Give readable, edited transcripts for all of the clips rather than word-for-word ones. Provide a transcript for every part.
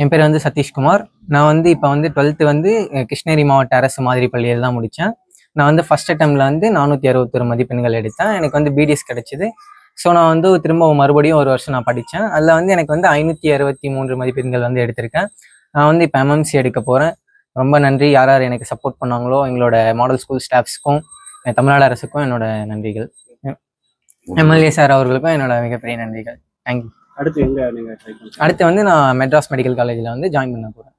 என் பேர் வந்து சதீஷ்குமார். நான் வந்து இப்போ வந்து 12th வந்து கிருஷ்ணகிரி மாவட்ட அரசு மாதிரி பள்ளியில் தான் முடித்தேன். நான் வந்து ஃபர்ஸ்ட் அட்டெம்ப்டில் வந்து 461 மதிப்பெண்கள் எடுத்தேன். எனக்கு வந்து பிடிஎஸ் கிடச்சிது. ஸோ நான் வந்து திரும்பவும் மறுபடியும் ஒரு வருஷம் நான் படித்தேன். அதில் வந்து எனக்கு வந்து 563 மதிப்பெண்கள் வந்து எடுத்திருக்கேன். நான் வந்து இப்போ எம்எம்சி எடுக்க போகிறேன். ரொம்ப நன்றி யார் யார் எனக்கு சப்போர்ட் பண்ணாங்களோ எங்களோட மாடல் ஸ்கூல் ஸ்டாஃப்ஸ்க்கும் தமிழ்நாடு அரசுக்கும் என்னோட நன்றிகள். எம்எல்ஏ சார் அவர்களுக்கும் என்னோட மிகப்பெரிய நன்றிகள். தேங்க்யூ. அடுத்து எங்க நீங்க அடுத்து வந்து நான் மெட்ராஸ் மெடிக்கல் காலேஜில் வந்து ஜாயின் பண்ண போகிறேன்.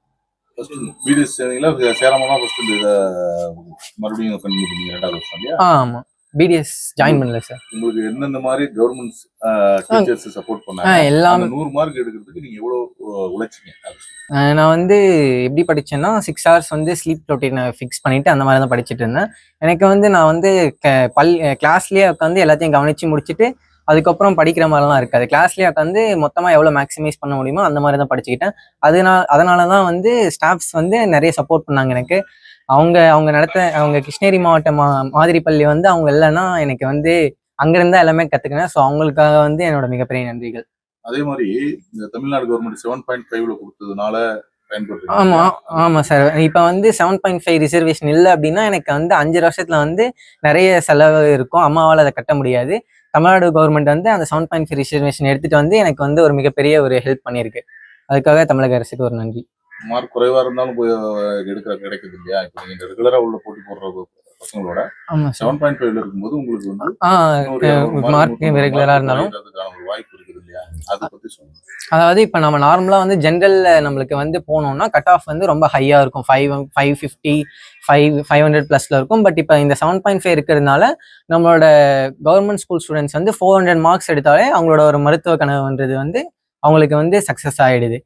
பிடிஎஸ் சேராம ஃபர்ஸ்ட் மறுபடியும் கண்டினியூ பண்ணீங்க 2வது வருஷம் இல்லையா? ஆமாம், பிடிஎஸ் ஜாயின் பண்ணல சார். உங்களுக்கு என்னென்ன மாதிரி கவர்மெண்ட் டீச்சர்ஸ் சப்போர்ட் பண்ணாங்க? எல்லாம் 100 மார்க் எடுக்கிறதுக்கு நீங்க எவ்வளவு உழைச்சிங்க? நான் வந்து எப்படி படித்தேன்னா 6 hours வந்து ஸ்லீப் ரொட்டீனை ஃபிக்ஸ் பண்ணிவிட்டு அந்த மாதிரி தான் படிச்சுட்டு இருந்தேன். எனக்கு வந்து நான் வந்து கிளாஸ்லேயே உட்காந்து எல்லாத்தையும் கவனித்து முடிச்சுட்டு அதுக்கப்புறம் படிக்கிற மாதிரிலாம் இருக்காது. கிளாஸ்லேயே உட்காந்து மொத்தமாக எவ்வளோ மேக்ஸிமைஸ் பண்ண முடியுமோ அந்த மாதிரி தான் படிச்சுக்கிட்டேன். அதனால தான் வந்து ஸ்டாஃப்ஸ் வந்து நிறைய சப்போர்ட் பண்ணாங்க எனக்கு. அவங்க கிருஷ்ணகிரி மாவட்ட மாதிரி பள்ளி வந்து அவங்க இல்லைன்னா எனக்கு வந்து அங்கேருந்தா எல்லாமே கற்றுக்கினேன். ஸோ அவங்களுக்காக வந்து என்னோட மிகப்பெரிய நன்றிகள். அதே மாதிரி இந்த தமிழ்நாடு கவர்மெண்ட் 7.5 கொடுத்ததுனால ஆமாம் சார். இப்போ வந்து 7.5 ரிசர்வேஷன் இல்லை அப்படின்னா எனக்கு வந்து 5 வருஷத்துல வந்து நிறைய செலவு இருக்கும். அம்மாவால் அதை கட்ட முடியாது. தமிழ்நாடு கவர்மெண்ட் வந்து அந்த 7.5 ரிசர்வேஷன் எடுத்துட்டு வந்து எனக்கு வந்து ஒரு மிகப்பெரிய ஒரு ஹெல்ப் பண்ணியிருக்கு. அதுக்காக தமிழக அரசுக்கு ஒரு நன்றி. மார்க் குறைவா இருந்தாலும் கிடைக்குது இல்லையா? இப்போ நீங்க ரெகுலரா உள்ள போட்டி போடுற பசங்களோட 7.5 இருக்கும்போது உங்களுக்கு வந்து மார்க் ரெகுலரா இருந்தாலும் வாய்ப்பு இருக்குது இல்லையா? அதை பத்தி சொல்லுங்க. அதாவது இப்போ நம்ம நார்மலாக வந்து ஜென்ரல்ல நம்மளுக்கு வந்து போனோம்னா கட் ஆஃப் வந்து ரொம்ப ஹையாக இருக்கும். 550 500 ப்ளஸ்ல இருக்கும். பட் இப்போ இந்த 7.5 இருக்கிறதுனால நம்மளோட கவர்மெண்ட் ஸ்கூல் ஸ்டூடெண்ட்ஸ் வந்து 400 மார்க்ஸ் எடுத்தாலே அவங்களோட ஒரு மருத்துவ கனவுன்றது வந்து அவங்களுக்கு வந்து சக்ஸஸ் ஆகிடுது.